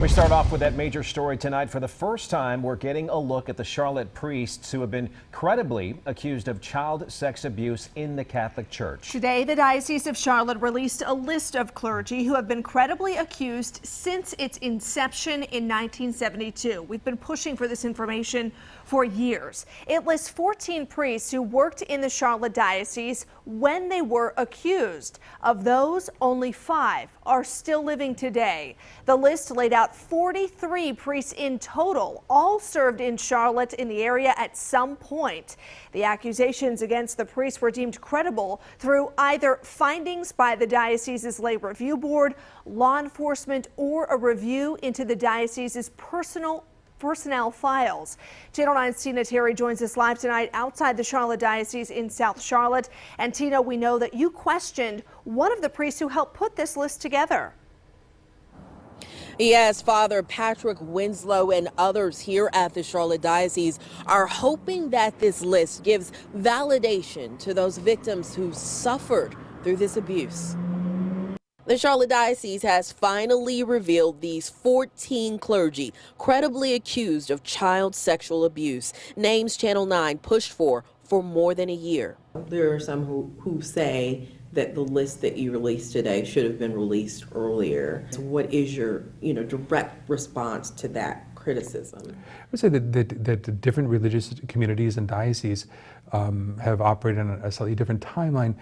We start off with that major story tonight. For the first time, we're getting a look at the Charlotte priests who have been credibly accused of child sex abuse in the Catholic Church. Today, the Diocese of Charlotte released a list of clergy who have been credibly accused since its inception in 1972. We've been pushing for this information for years. It lists 14 priests who worked in the Charlotte Diocese when they were accused. Of those, only 5 are still living today. The list laid out 43 priests in total, all served in Charlotte in the area at some point. The accusations against the priests were deemed credible through either findings by the diocese's lay review board, law enforcement, or a review into the diocese's personnel files. Channel 9's Tina Terry joins us live tonight outside the Charlotte Diocese in South Charlotte. And Tina, we know that you questioned one of the priests who helped put this list together. Yes, Father Patrick Winslow and others here at the Charlotte Diocese are hoping that this list gives validation to those victims who suffered through this abuse. The Charlotte Diocese has finally revealed these 14 clergy credibly accused of child sexual abuse, names Channel 9 pushed for more than a year. There are some who say that the list that you released today should have been released earlier. So what is your direct response to that criticism? I would say that different religious communities and dioceses have operated on a slightly different timeline.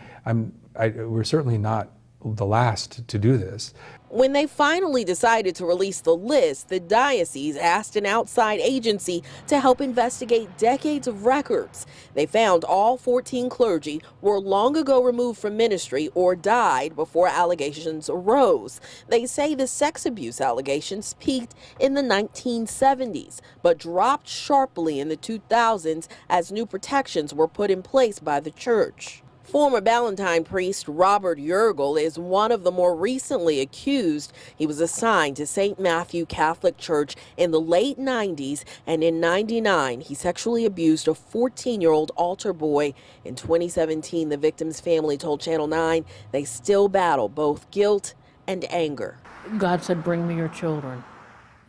We're certainly not the last to do this. When they finally decided to release the list, the diocese asked an outside agency to help investigate decades of records. They found all 14 clergy were long ago removed from ministry or died before allegations arose. They say the sex abuse allegations peaked in the 1970s, but dropped sharply in the 2000s as new protections were put in place by the church. Former Ballantine priest Robert Yergel is one of the more recently accused. He was assigned to St. Matthew Catholic Church in the late 90s, and in 99, he sexually abused a 14-year-old altar boy. In 2017, the victim's family told Channel 9 they still battle both guilt and anger. God said, "Bring me your children."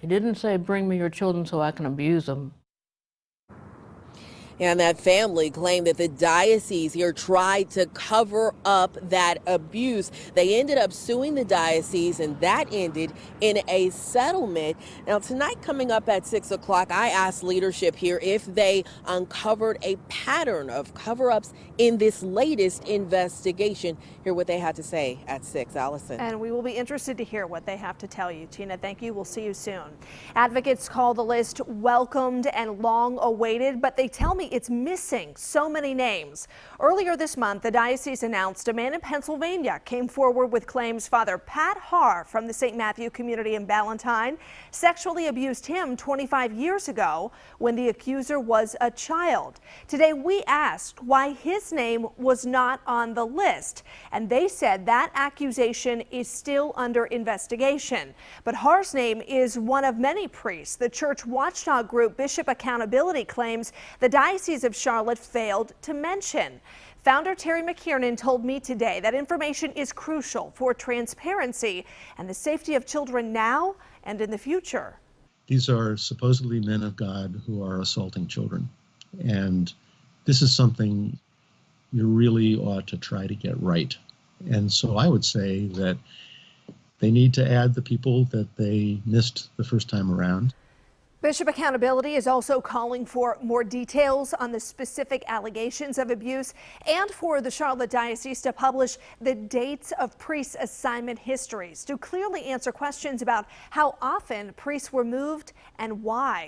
He didn't say, "Bring me your children so I can abuse them." And that family claimed that the diocese here tried to cover up that abuse. They ended up suing the diocese, and that ended in a settlement. Now, tonight coming up at 6 o'clock, I asked leadership here if they uncovered a pattern of cover-ups in this latest investigation. Hear what they had to say at 6. Allison. And we will be interested to hear what they have to tell you. Tina, thank you. We'll see you soon. Advocates call the list welcomed and long awaited, but they tell me it's missing so many names. Earlier this month, the diocese announced a man in Pennsylvania came forward with claims Father Pat Haar from the St. Matthew community in Ballantine sexually abused him 25 years ago when the accuser was a child. Today, we asked why his name was not on the list, and they said that accusation is still under investigation. But Haar's name is one of many priests the church watchdog group Bishop Accountability claims the Diocese of Charlotte failed to mention. Founder Terry McKiernan told me today that information is crucial for transparency and the safety of children now and in the future. These are supposedly men of God who are assaulting children, and this is something you really ought to try to get right. And so I would say that they need to add the people that they missed the first time around. Bishop Accountability is also calling for more details on the specific allegations of abuse and for the Charlotte Diocese to publish the dates of priests' assignment histories to clearly answer questions about how often priests were moved and why.